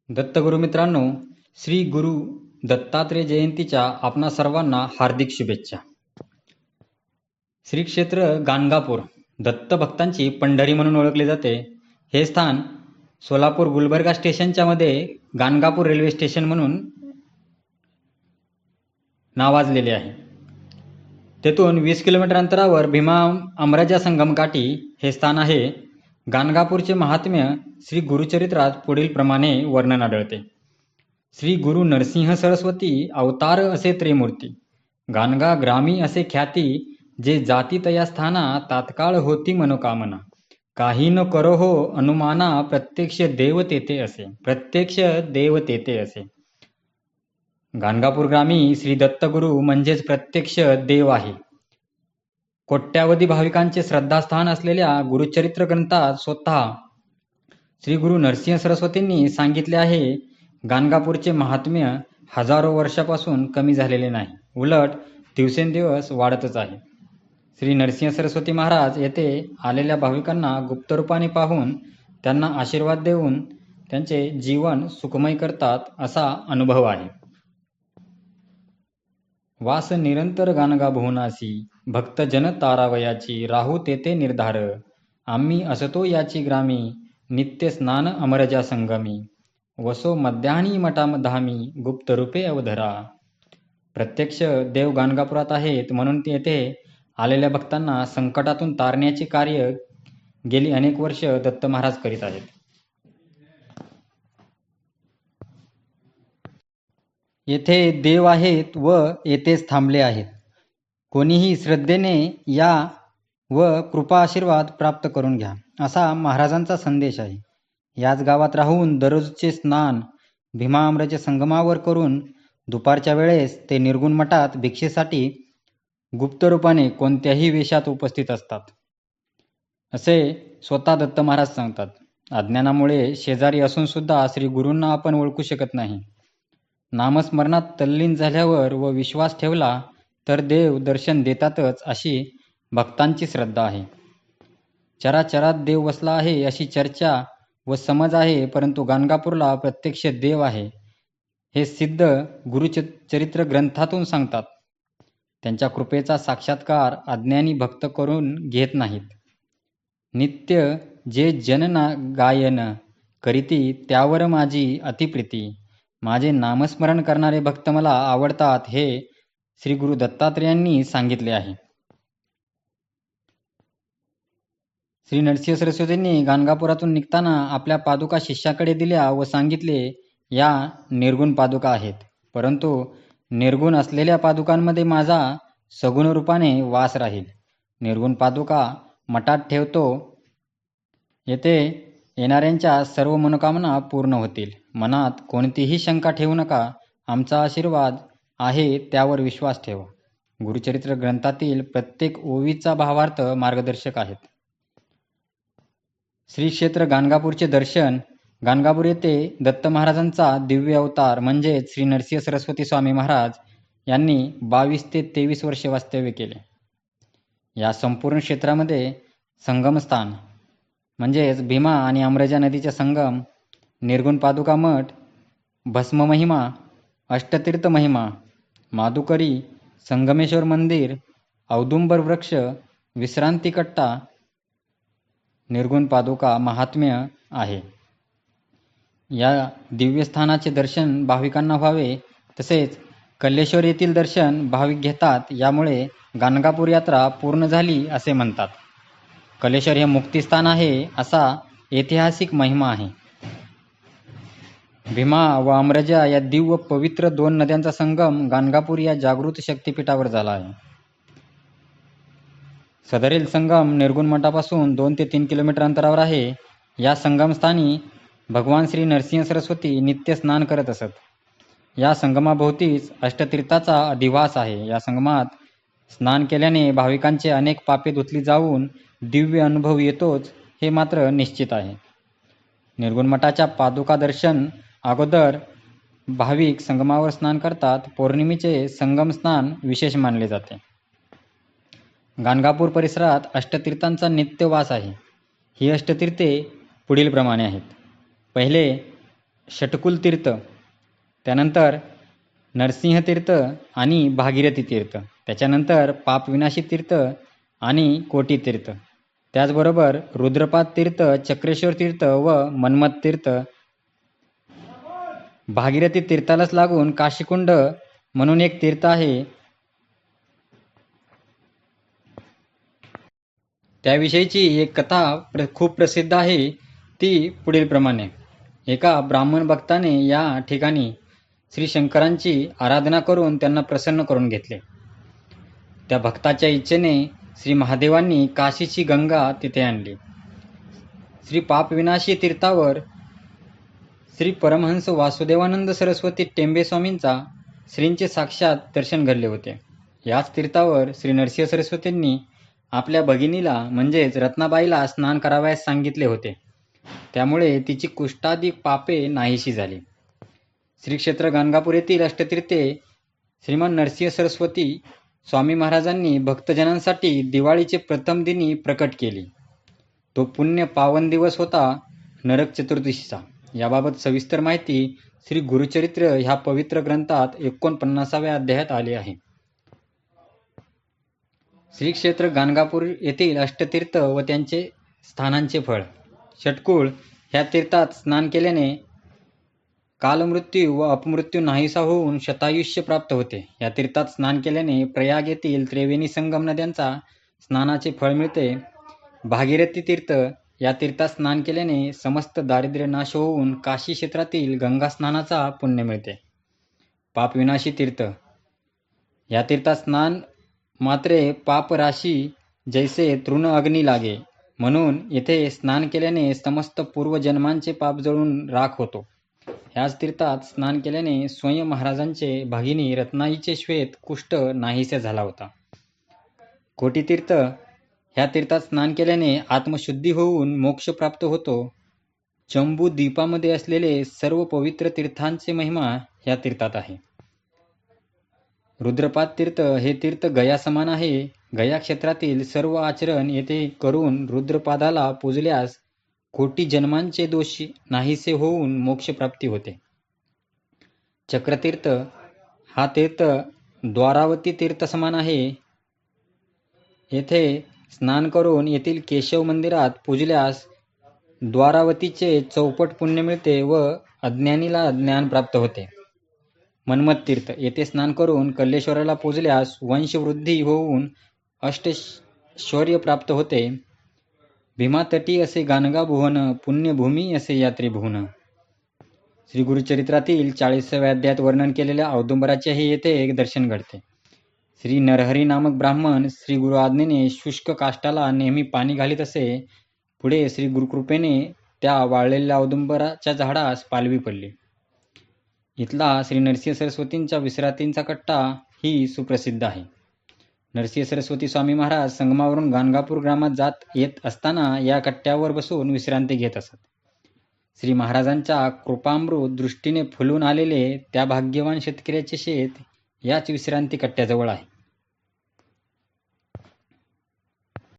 दत्तगुरु मित्रांनो, श्री गुरु दत्तात्रेय जयंतीच्या आपणा सर्वांना हार्दिक शुभेच्छा. श्री क्षेत्र गाणगापूर दत्त भक्तांची पंढरी म्हणून ओळखले जाते. हे स्थान सोलापूर गुलबर्गा स्टेशनच्या मध्ये गाणगापूर रेल्वे स्टेशन म्हणून नावाजलेले आहे. तेथून 20 किलोमीटर अंतरावर भीमा अमराजा संगम काठी हे स्थान आहे. गाणगापूरचे महात्म्य श्री गुरुचरित्रात पुढील प्रमाणे वर्णन आढळते. श्री गुरु नरसिंह सरस्वती अवतार असे त्रिमूर्ती, गाणगा ग्रामी असे ख्याती, जे जाती तया स्थाना तात्काळ होती मनोकामना, काही न करो हो अनुमाना, प्रत्यक्ष देव तेथे असे, प्रत्यक्ष देव तेथे असे. गाणगापूर ग्रामी श्री दत्तगुरु म्हणजेच प्रत्यक्ष देव आहे. कोट्यावधी भाविकांचे श्रद्धास्थान असलेल्या गुरुचरित्र ग्रंथात स्वतः श्री गुरु नरसिंह सरस्वतींनी सांगितले आहे. गाणगापूरचे महात्म्य हजारो वर्षापासून कमी झालेले नाही, उलट दिवसेंदिवस वाढतच आहे. श्री नरसिंह सरस्वती महाराज येथे आलेल्या भाविकांना गुप्तरूपाने पाहून त्यांना आशीर्वाद देऊन त्यांचे जीवन सुखमय करतात असा अनुभव आहे. वास निरंतर गाणगा भुवनासी, भक्तजन तारावयाची, राहू तेथे निर्धार, आम्ही असतो याची ग्रामी, नित्य स्नान अमरजा संगमी, वसो मध्याह्नी मठाधामी, गुप्त रूपे अवधरा. प्रत्यक्ष देव गाणगापुरात आहेत, म्हणून येथे आलेल्या भक्तांना संकटातून तारण्याचे कार्य गेली अनेक वर्ष दत्त महाराज करीत आहेत. येथे देव आहेत व येथेच थांबले आहेत. कोणीही श्रद्धेने या व कृपा आशीर्वाद प्राप्त करून घ्या, असा महाराजांचा संदेश आहे. याच गावात राहून दररोजचे स्नान भीमा अमराजा संगमावर करून दुपारच्या वेळेस ते निर्गुण मठात भिक्षेसाठी गुप्त रूपाने कोणत्याही वेशात उपस्थित असतात, असे स्वतः दत्त महाराज सांगतात. अज्ञानामुळे शेजारी असून सुद्धा श्री गुरूंना आपण ओळखू शकत नाही. नामस्मरणात तल्लीन झाल्यावर व विश्वास ठेवला तर देव दर्शन देतातच, अशी भक्तांची श्रद्धा आहे. चराचरात देव वसला आहे अशी चर्चा व समज आहे, परंतु गाणगापूरला प्रत्यक्ष देव आहे हे सिद्ध गुरुचरित्र ग्रंथातून सांगतात. त्यांच्या कृपेचा साक्षात्कार अज्ञानी भक्त करून घेत नाहीत. नित्य जे जनना गायन करीती, त्यावर माझी अतिप्रीती, माझे नामस्मरण करणारे भक्त मला आवडतात, हे श्री गुरु दत्तात्रेयांनी सांगितले आहे. श्री नरसिंह सरस्वतींनी गाणगापुरातून निघताना आपल्या पादुका शिष्याकडे दिल्या व सांगितले, या निर्गुण पादुका आहेत, परंतु निर्गुण असलेल्या पादुकांमध्ये माझा सगुण रूपाने वास राहील. निर्गुण पादुका मठात ठेवतो, येथे येणाऱ्यांच्या सर्व मनोकामना पूर्ण होतील. मनात कोणतीही शंका ठेवू नका, आमचा आशीर्वाद आहे त्यावर विश्वास ठेवा. गुरुचरित्र ग्रंथातील प्रत्येक ओवीचा भावार्थ मार्गदर्शक आहेत. श्री क्षेत्र गाणगापूरचे दर्शन. गाणगापूर येथे दत्त महाराजांचा दिव्य अवतार म्हणजेच श्री नरसिंह सरस्वती स्वामी महाराज यांनी 22 ते 23 वर्षे वास्तव्य केले. या संपूर्ण क्षेत्रामध्ये संगमस्थान म्हणजेच भीमा आणि अमराजा नदीचे संगम, निर्गुण पादुका मठ, भस्म महिमा, अष्टतीर्थ महिमा, माधुकरी, संगमेश्वर मंदिर, औदुंबर वृक्ष, विश्रांती कट्टा, निर्गुण पादुका महात्म्य आहे. या दिव्यस्थानाचे दर्शन भाविकांना व्हावे, तसेच कल्लेश्वर येथील दर्शन भाविक घेतात. यामुळे गाणगापूर यात्रा पूर्ण झाली असे म्हणतात. कल्लेश्वर हे मुक्तिस्थान आहे असा ऐतिहासिक महिमा आहे. भीमा व अमराजा या दिव्य पवित्र 2 नद्यांचा संगम गाणगापूर या जागृत शक्तिपीठावर झाला आहे. सदरील संगम निर्गुण मठापासून 2 ते 3 किलोमीटर अंतरावर आहे. या संगमस्थानी भगवान श्री नरसिंह सरस्वती नित्य स्नान करत असत. या संगमाभोवतीच अष्टतीर्थाचा अधिवास आहे. या संगमात स्नान केल्याने भाविकांचे अनेक पापे धुतली जाऊन दिव्य अनुभव येतोच, हे मात्र निश्चित आहे. निर्गुण मठाच्या पादुका दर्शन अगोदर भाविक संगमावर स्नान करतात. पौर्णिमेचे संगम स्नान विशेष मानले जाते. गाणगापूर परिसरात अष्टतीर्थांचा नित्य वास आहे. ही अष्टतीर्थे पुढील प्रमाणे आहेत. पहिले षटकुल तीर्थ, त्यानंतर नरसिंह तीर्थ आणि भागीरथी तीर्थ, त्याच्यानंतर पापविनाशी तीर्थ आणि कोटी तीर्थ, त्याचबरोबर रुद्रपाद तीर्थ, चक्रेश्वर तीर्थ व मन्मथ तीर्थ. भागीरथी तीर्थालाच लागून काशीकुंड म्हणून एक तीर्थ आहे. त्याविषयीची एक कथा खूप प्रसिद्ध आहे. ती पुढील प्रमाणे. एका ब्राह्मण भक्ताने या ठिकाणी श्री शंकरांची आराधना करून त्यांना प्रसन्न करून घेतले. त्या भक्ताच्या इच्छेने श्री महादेवांनी काशीची गंगा तिथे आणली. श्री पापविनाशी तीर्थावर श्री परमहंस वासुदेवानंद सरस्वती टेंबे स्वामींचा श्रींचे साक्षात दर्शन घडले होते. याच तीर्थावर श्री नरसिंह सरस्वतींनी आपल्या भगिनीला म्हणजेच रत्नाबाईला स्नान करावयास सांगितले होते. त्यामुळे तिची कुष्ठादी पापे नाहीशी झाली. श्री क्षेत्र गाणगापूर येथील अष्टतीर्थे श्रीमान नरसिंह सरस्वती स्वामी महाराजांनी भक्तजनांसाठी दिवाळीचे प्रथम दिनी प्रकट केली. तो पुण्य पावन दिवस होता नरक चतुर्दशीचा. याबाबत सविस्तर माहिती श्री गुरुचरित्र ह्या पवित्र ग्रंथात 49व्या अध्यायात आली आहे. श्री क्षेत्र गाणगापूर येथील अष्टतीर्थ व त्यांचे स्थानांचे फळ. षटकुळ ह्या तीर्थात स्नान केल्याने कालमृत्यू व अपमृत्यू नाहीसा होऊन शतायुष्य प्राप्त होते. या तीर्थात स्नान केल्याने प्रयाग येथील त्रिवेणी संगम नद्यांचा स्नानाचे फळ मिळते. भागीरथी तीर्थ या तीर्थात स्नान केल्याने समस्त दारिद्र्य नाश होऊन काशी क्षेत्रातील गंगा स्नानाचा पुण्य मिळते. पापविनाशी तीर्थ या तीर्थात स्नान मात्रे पाप राशी जैसे तृण अग्नी लागे, म्हणून येथे स्नान केल्याने समस्त पूर्वजन्मांचे पाप जळून राख होतो. ह्याच तीर्थात स्नान केल्याने स्वयं महाराजांचे भगिनी रत्नाईचे श्वेत कुष्ठ नाहीसे झाला होता. कोटी तीर्थ ह्या तीर्थात स्नान केल्याने आत्मशुद्धी होऊन मोक्ष प्राप्त होतो. चंबू द्वीपामध्ये असलेले सर्व पवित्र तीर्थांचे महिमा ह्या तीर्थात आहे. रुद्रपाद तीर्थ हे तीर्थ गया समान आहे. गया क्षेत्रातील सर्व आचरण येथे करून रुद्रपादाला पूजल्यास कोटी जन्मांचे दोष नाहीसे होऊन मोक्षप्राप्ती होते. चक्रतीर्थ हा तीर्थ द्वारावती तीर्थ समान आहे. येथे स्नान करून येथील केशव मंदिरात पूजल्यास द्वारावतीचे चौपट पुण्य मिळते व अज्ञानीला ज्ञान प्राप्त होते. मन्मथ तीर्थ येथे स्नान करून कल्लेश्वराला पूजल्यास वंशवृद्धी होऊन अष्टैश्वर्य प्राप्त होते. भीमातटी असे गाणगा भुवन, पुण्यभूमी असे यात्रेभुवन. श्री गुरुचरित्रातील 40व्या अध्यायात वर्णन केलेल्या औदुंबराचेही येथे एक दर्शन घडते. श्री नरहरी नामक ब्राह्मण श्री गुरु आज्ञेने शुष्क काष्टाला नेहमी पाणी घालीत असे. पुढे श्री गुरुकृपेने त्या वाळलेल्या औदुंबराच्या झाडास पालवी पडली. इथला श्री नरसिंह सरस्वतींच्या विश्रांतीचा कट्टा ही सुप्रसिद्ध आहे. नरसिंह सरस्वती स्वामी महाराज संगमावरून गाणगापूर ग्रामात जात येत असताना या कट्ट्यावर बसून विश्रांती घेत असत. श्री महाराजांच्या कृपामृत दृष्टीने फुलून आलेले त्या भाग्यवान शेतकऱ्याचे शेत याच विश्रांती कट्ट्याजवळ आहे.